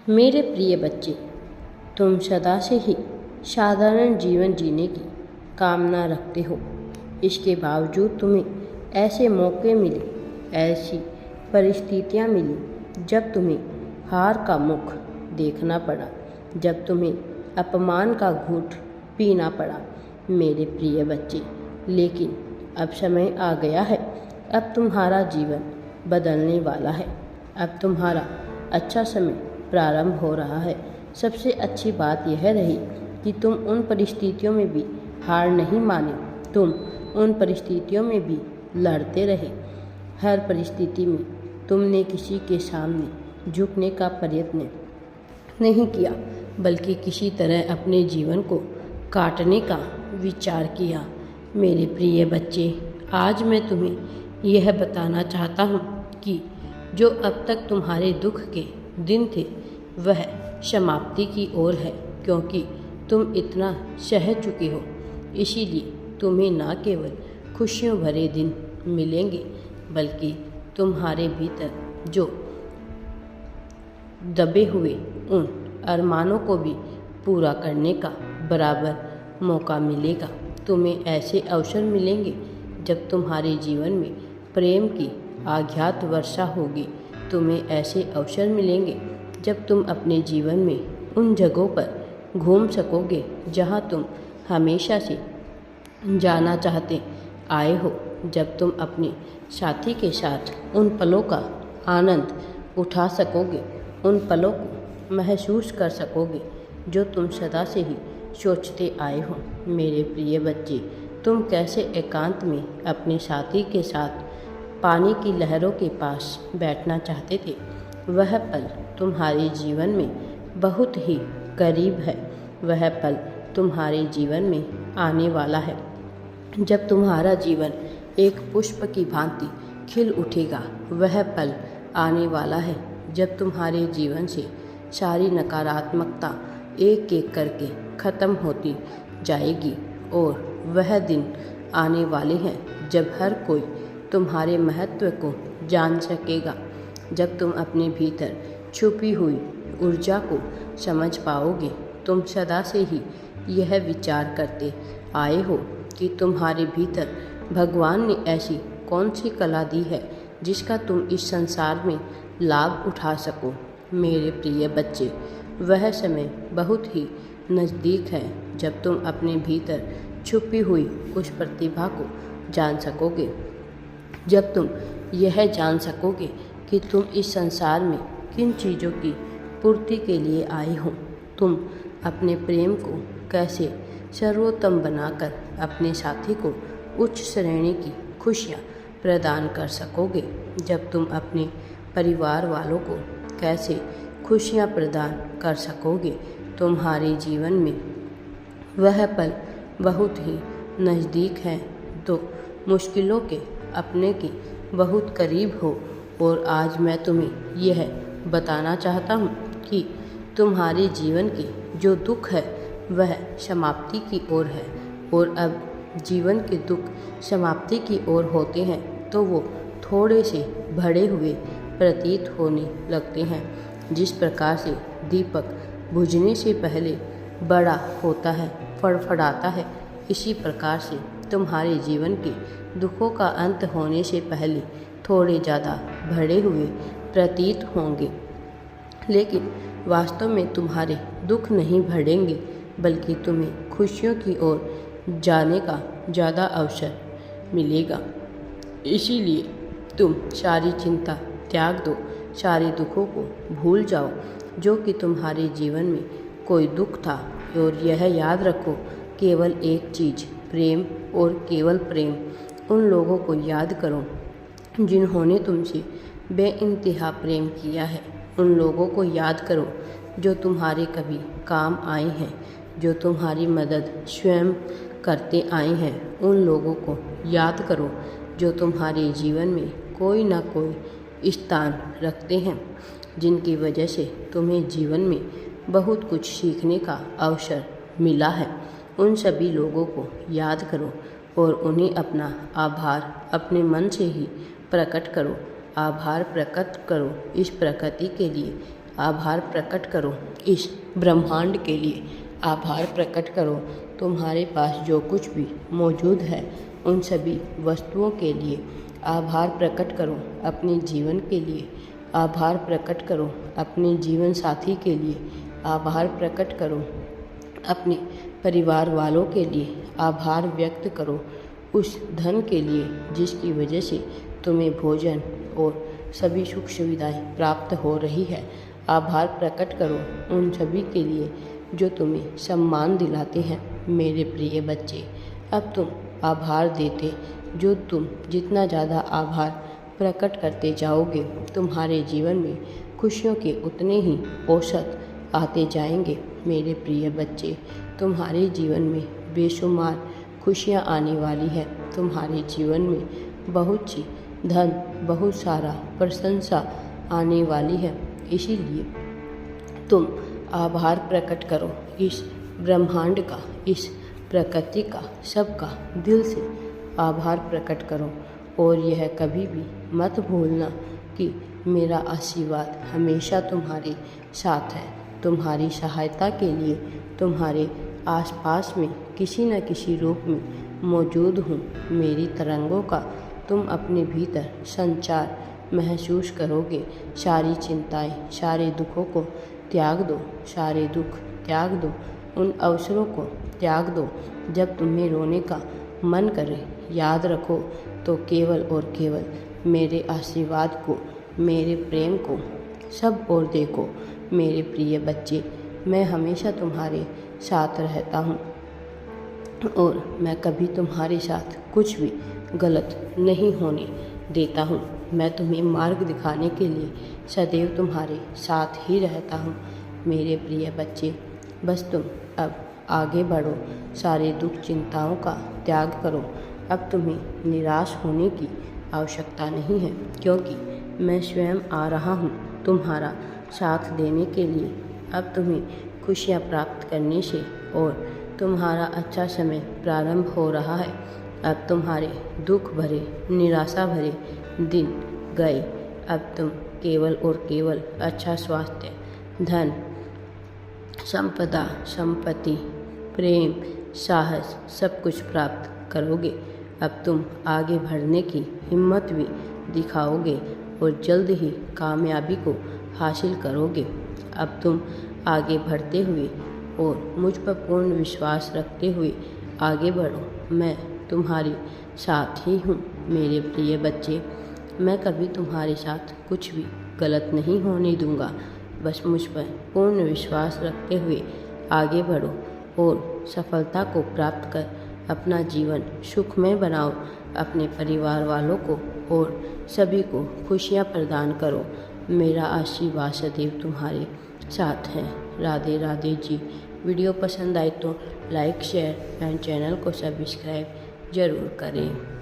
मेरे प्रिय बच्चे, तुम सदा से ही साधारण जीवन जीने की कामना रखते हो। इसके बावजूद तुम्हें ऐसे मौके मिले, ऐसी परिस्थितियाँ मिली जब तुम्हें हार का मुख देखना पड़ा, जब तुम्हें अपमान का घूंट पीना पड़ा। मेरे प्रिय बच्चे, लेकिन अब समय आ गया है। अब तुम्हारा जीवन बदलने वाला है। अब तुम्हारा अच्छा समय प्रारंभ हो रहा है। सबसे अच्छी बात यह रही कि तुम उन परिस्थितियों में भी हार नहीं माने। तुम उन परिस्थितियों में भी लड़ते रहे। हर परिस्थिति में तुमने किसी के सामने झुकने का प्रयत्न नहीं किया, बल्कि किसी तरह अपने जीवन को काटने का विचार किया। मेरे प्रिय बच्चे, आज मैं तुम्हें यह बताना चाहता हूँ कि जो अब तक तुम्हारे दुख के दिन थे वह समाप्ति की ओर है, क्योंकि तुम इतना सह चुके हो। इसीलिए तुम्हें न केवल खुशियों भरे दिन मिलेंगे, बल्कि तुम्हारे भीतर जो दबे हुए उन अरमानों को भी पूरा करने का बराबर मौका मिलेगा। तुम्हें ऐसे अवसर मिलेंगे जब तुम्हारे जीवन में प्रेम की अज्ञात वर्षा होगी। तुम्हें ऐसे अवसर मिलेंगे जब तुम अपने जीवन में उन जगहों पर घूम सकोगे जहां तुम हमेशा से जाना चाहते आए हो। जब तुम अपने साथी के साथ उन पलों का आनंद उठा सकोगे, उन पलों को महसूस कर सकोगे जो तुम सदा से ही सोचते आए हो। मेरे प्रिय बच्चे, तुम कैसे एकांत में अपने साथी के साथ पानी की लहरों के पास बैठना चाहते थे, वह पल तुम्हारे जीवन में बहुत ही करीब है। वह पल तुम्हारे जीवन में आने वाला है जब तुम्हारा जीवन एक पुष्प की भांति खिल उठेगा। वह पल आने वाला है जब तुम्हारे जीवन से सारी नकारात्मकता एक एक करके ख़त्म होती जाएगी। और वह दिन आने वाले हैं जब हर कोई तुम्हारे महत्व को जान सकेगा, जब तुम अपने भीतर छुपी हुई ऊर्जा को समझ पाओगे। तुम सदा से ही यह विचार करते आए हो कि तुम्हारे भीतर भगवान ने ऐसी कौन सी कला दी है जिसका तुम इस संसार में लाभ उठा सको। मेरे प्रिय बच्चे, वह समय बहुत ही नज़दीक है जब तुम अपने भीतर छुपी हुई उस प्रतिभा को जान सकोगे, जब तुम यह जान सकोगे कि तुम इस संसार में किन चीज़ों की पूर्ति के लिए आए हो। तुम अपने प्रेम को कैसे सर्वोत्तम बनाकर अपने साथी को उच्च श्रेणी की खुशियाँ प्रदान कर सकोगे, जब तुम अपने परिवार वालों को कैसे खुशियाँ प्रदान कर सकोगे। तुम्हारे जीवन में वह पल बहुत ही नज़दीक है तो मुश्किलों के अपने के बहुत करीब हो। और आज मैं तुम्हें यह बताना चाहता हूँ कि तुम्हारे जीवन के जो दुख है वह समाप्ति की ओर है। और अब जीवन के दुख समाप्ति की ओर होते हैं तो वो थोड़े से बढ़े हुए प्रतीत होने लगते हैं। जिस प्रकार से दीपक बुझने से पहले बड़ा होता है, फड़फड़ाता है, इसी प्रकार से तुम्हारे जीवन के दुखों का अंत होने से पहले थोड़े ज़्यादा बढ़े हुए प्रतीत होंगे। लेकिन वास्तव में तुम्हारे दुख नहीं बढ़ेंगे, बल्कि तुम्हें खुशियों की ओर जाने का ज़्यादा अवसर मिलेगा। इसीलिए तुम सारी चिंता त्याग दो, सारे दुखों को भूल जाओ जो कि तुम्हारे जीवन में कोई दुख था। और यह याद रखो, केवल एक चीज़ प्रेम, और केवल प्रेम। उन लोगों को याद करो जिन्होंने तुमसे बेइंतहा प्रेम किया है। उन लोगों को याद करो जो तुम्हारे कभी काम आए हैं, जो तुम्हारी मदद स्वयं करते आए हैं। उन लोगों को याद करो जो तुम्हारे जीवन में कोई ना कोई स्थान रखते हैं, जिनकी वजह से तुम्हें जीवन में बहुत कुछ सीखने का अवसर मिला है। उन सभी लोगों को याद करो और उन्हें अपना आभार अपने मन से ही प्रकट करो। आभार प्रकट करो इस प्रकृति के लिए, आभार प्रकट करो इस ब्रह्मांड के लिए। आभार प्रकट करो तुम्हारे पास जो कुछ भी मौजूद है उन सभी वस्तुओं के लिए। आभार प्रकट करो अपने जीवन के लिए। आभार प्रकट करो अपने जीवन साथी के लिए। आभार प्रकट करो अपने परिवार वालों के लिए। आभार व्यक्त करो उस धन के लिए जिसकी वजह से तुम्हें भोजन और सभी सुख सुविधाएं प्राप्त हो रही है। आभार प्रकट करो उन सभी के लिए जो तुम्हें सम्मान दिलाते हैं। मेरे प्रिय बच्चे, अब तुम आभार देते जो तुम जितना ज़्यादा आभार प्रकट करते जाओगे तुम्हारे जीवन में खुशियों के उतने ही औसत आते जाएंगे। मेरे प्रिय बच्चे, तुम्हारे जीवन में बेशुमार खुशियाँ आने वाली है। तुम्हारे जीवन में बहुत सी धन, बहुत सारा प्रशंसा आने वाली है। इसीलिए तुम आभार प्रकट करो इस ब्रह्मांड का, इस प्रकृति का, सबका दिल से आभार प्रकट करो। और यह कभी भी मत भूलना कि मेरा आशीर्वाद हमेशा तुम्हारे साथ है। तुम्हारी सहायता के लिए तुम्हारे आसपास में किसी न किसी रूप में मौजूद हूँ। मेरी तरंगों का तुम अपने भीतर संचार महसूस करोगे। सारी चिंताएं, सारे दुखों को त्याग दो, सारे दुख त्याग दो, उन अवसरों को त्याग दो जब तुम्हें रोने का मन करे। याद रखो तो केवल और केवल मेरे आशीर्वाद को, मेरे प्रेम को सब और देखो। मेरे प्रिय बच्चे, मैं हमेशा तुम्हारे साथ रहता हूँ और मैं कभी तुम्हारे साथ कुछ भी गलत नहीं होने देता हूँ। मैं तुम्हें मार्ग दिखाने के लिए सदैव तुम्हारे साथ ही रहता हूँ। मेरे प्रिय बच्चे, बस तुम अब आगे बढ़ो, सारे दुख चिंताओं का त्याग करो। अब तुम्हें निराश होने की आवश्यकता नहीं है, क्योंकि मैं स्वयं आ रहा हूँ तुम्हारा साथ देने के लिए। अब तुम्हें खुशियाँ प्राप्त करने से और तुम्हारा अच्छा समय प्रारंभ हो रहा है। अब तुम्हारे दुख भरे, निराशा भरे दिन गए। अब तुम केवल और केवल अच्छा स्वास्थ्य, धन, संपदा, संपत्ति, प्रेम, साहस सब कुछ प्राप्त करोगे। अब तुम आगे बढ़ने की हिम्मत भी दिखाओगे और जल्द ही कामयाबी को हासिल करोगे। अब तुम आगे बढ़ते हुए और मुझ पर पूर्ण विश्वास रखते हुए आगे बढ़ो। मैं तुम्हारे साथ ही हूँ। मेरे प्रिय बच्चे, मैं कभी तुम्हारे साथ कुछ भी गलत नहीं होने दूँगा। बस मुझ पर पूर्ण विश्वास रखते हुए आगे बढ़ो और सफलता को प्राप्त कर अपना जीवन सुखमय बनाओ। अपने परिवार वालों को और सभी को खुशियाँ प्रदान करो। मेरा आशीर्वाद सदैव तुम्हारे साथ है। राधे राधे जी। वीडियो पसंद आए तो लाइक, शेयर एंड चैनल को सब्सक्राइब ज़रूर करें।